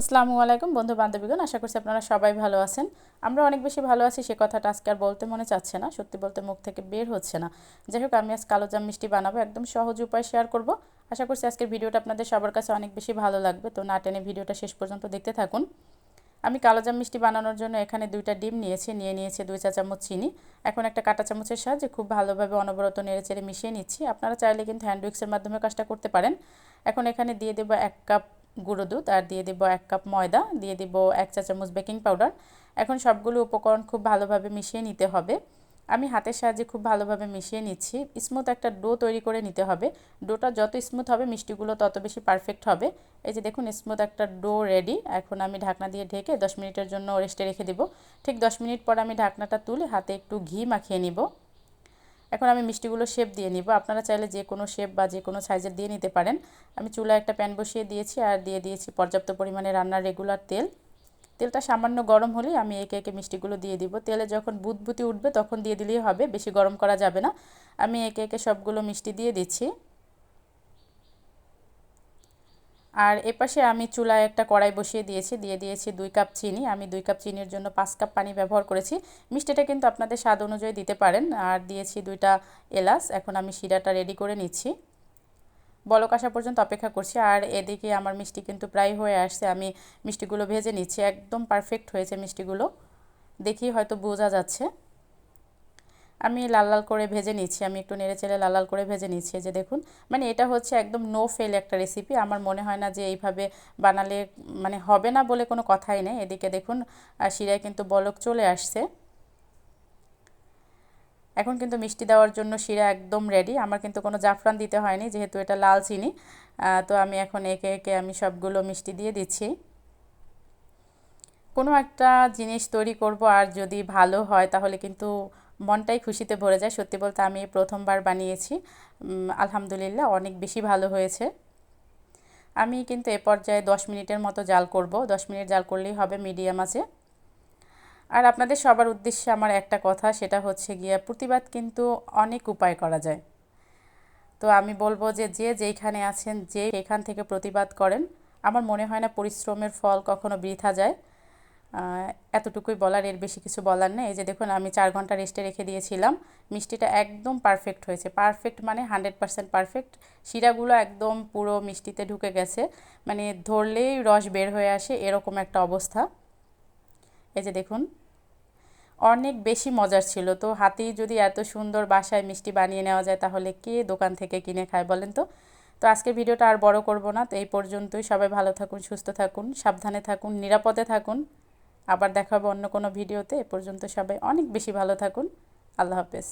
আসসালামু আলাইকুম বন্ধু বান্ধবীগণ, আশা করছি আপনারা সবাই ভালো আছেন। আমরা অনেক বেশি ভালো আছি, সে কথাটা আজকে আর বলতে মনে চাচ্ছে না, সত্যি বলতে মুখ থেকে বের হচ্ছে না। যাই হোক, আমি আজ কালোজাম মিষ্টি বানাবো, একদম সহজ উপায় শেয়ার করব। আশা করছি আজকের ভিডিওটা আপনাদের সবার কাছে অনেক বেশি ভালো লাগবে, তো না টেনে ভিডিওটা শেষ পর্যন্ত দেখতে থাকুন। আমি কালোজাম মিষ্টি বানানোর জন্য এখানে 2টা ডিম নিয়েছি 2 চা চামচ চিনি। এখন একটা কাঁটা চামচের সাহায্যে খুব ভালোভাবে অনবরত নেড়েচেড়ে মিশিয়ে নিচ্ছি। আপনারা চাইলে কিন্তু হ্যান্ড উইক্সের মাধ্যমে কাজটা করতে পারেন। এখন এখানে দিয়ে দেবো 1 কাপ গুঁড়ো দুধ, আর দিয়ে দেবো 1 কাপ ময়দা, দিয়ে দেবো 1 চা চামচ বেকিং পাউডার। এখন সবগুলো উপকরণ খুব ভালোভাবে মিশিয়ে নিতে হবে। আমি হাতের সাহায্যে খুব ভালোভাবে মিশিয়ে নিচ্ছি। স্মুথ একটা ডো তৈরি করে নিতে হবে। ডোটা যত স্মুথ হবে মিষ্টিগুলো তত বেশি পারফেক্ট হবে। এই যে দেখুন, স্মুথ একটা ডো রেডি। এখন আমি ঢাকনা দিয়ে ঢেকে 10 মিনিটের জন্য রেস্টে রেখে দেব। ঠিক 10 মিনিট পর আমি ঢাকনাটা তুলে হাতে একটু ঘি মাখিয়ে নিব। এখন আমি মিষ্টিগুলো শেপ দিয়ে নিব। আপনারা চাইলে যে কোনো শেপ বা যে কোনো সাইজের দিয়ে নিতে পারেন। আমি চুলায় একটা প্যান বসিয়ে দিয়েছি আর দিয়ে দিয়েছি পর্যাপ্ত পরিমাণে রান্নার রেগুলার তেল। তেলটা সামান্য গরম হলেই আমি একে একে মিষ্টিগুলো দিয়ে দিব। তেলে যখন বুদবুদি উঠবে তখন দিয়ে দিলেই হবে, বেশি গরম করা যাবে না। আমি একে একে সবগুলো মিষ্টি দিয়ে দিচ্ছি। আর এপাশে আমি চুলায় একটা কড়াই বসিয়ে দিয়েছি 2 কাপ চিনি। আমি 2 কাপ চিনির জন্য 5 কাপ পানি ব্যবহার করেছি। মিষ্টিটা কিন্তু আপনাদের স্বাদ অনুযায়ী দিতে পারেন। আর দিয়েছি 2টা এলাচ। এখন আমি শিরাটা রেডি করে নিচ্ছি, বলক আসা পর্যন্ত অপেক্ষা করছি। আর এদিকে আমার মিষ্টি কিন্তু প্রায় হয়ে আসছে। আমি মিষ্টিগুলো ভেজে নিচ্ছি, একদম পারফেক্ট হয়েছে মিষ্টিগুলো, দেখি হয়তো বোঝা যাচ্ছে। আমি লাল লাল করে ভেজে নিচ্ছি, আমি একটু নেড়েচেড়ে লাল লাল করে ভেজে নিচ্ছি। যে দেখুন, মানে এটা হচ্ছে একদম নো ফেল একটা রেসিপি। আমার মনে হয় না যে এইভাবে বানালে মানে হবে না বলে কোনো কথাই নেই। এদিকে দেখুন, শিরায় কিন্তু বলক চলে আসছে। এখন কিন্তু মিষ্টি দেওয়ার জন্য শিরা একদম রেডি। আমার কিন্তু কোনো জাফরান দিতে হয়নি, যেহেতু এটা লাল চিনি। তো আমি এখন একে একে আমি সবগুলো মিষ্টি দিয়ে দিচ্ছি। কোনো একটা জিনিস তৈরি করব আর যদি ভালো হয় তাহলে কিন্তু মনটাই খুশিতে ভরে যায়। সত্যি বলতে আমি প্রথমবার বানিয়েছি, আলহামদুলিল্লাহ অনেক বেশি ভালো হয়েছে। আমি কিন্তু এ পর্যায়ে 10 মিনিটের মতো জাল করব। 10 মিনিট জাল করলেই হবে মিডিয়াম আঁচে। আর আপনাদের সবার উদ্দেশ্যে আমার একটা কথা, সেটা হচ্ছে গিয়ে প্রতিবাদ কিন্তু অনেক উপায় করা যায়। তো আমি বলবো যে যে যেইখানে আছেন, যে এখান থেকে প্রতিবাদ করেন, আমার মনে হয় না পরিশ্রমের ফল কখনো বৃথা যায়। এতটুকুই বলার, এর বেশি কিছু বলার নেই। এই যে দেখুন, আমি 4 ঘন্টা রেস্টে রেখে দিয়েছিলাম। মিষ্টিটা একদম পারফেক্ট হয়েছে, পারফেক্ট মানে 100% পারফেক্ট। শিরাগুলো একদম পুরো মিষ্টিতে ঢুকে গেছে, মানে ধরলেই রস বের হয়ে আসে, এরকম একটা অবস্থা। এই যে দেখুন, অনেক বেশি মজার ছিল। তো হাতেই যদি এত সুন্দর বাসায় মিষ্টি বানিয়ে নেওয়া যায়, তাহলে কে দোকান থেকে কিনে খায় বলেন তো? তো আজকের ভিডিওটা আর বড় করব না, তো এই পর্যন্তই। সবাই ভালো থাকুন, সুস্থ থাকুন, সাবধানে থাকুন, নিরাপদে থাকুন। আবার দেখা হবে অন্য কোনো ভিডিওতে। এ পর্যন্ত সবাই অনেক বেশি ভালো থাকুন। আল্লাহ হাফেজ।